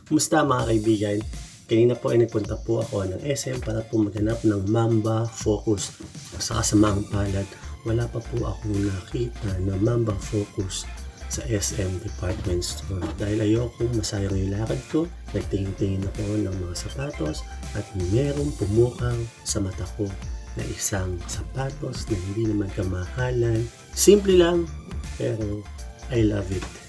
Kumusta mga kaibigan? Kanina po ay nagpunta po ako ng SM para po maghanap ng Mamba Focus. Sa kasamaang palad, wala pa po akong nakita na Mamba Focus sa SM Department Store. Dahil ayokong masayang yung lakad ko, nagtingin-tingin ako ng mga sapatos at merong pumukang sa mata ko na isang sapatos na hindi naman kamahalan. Simple lang, pero I love it.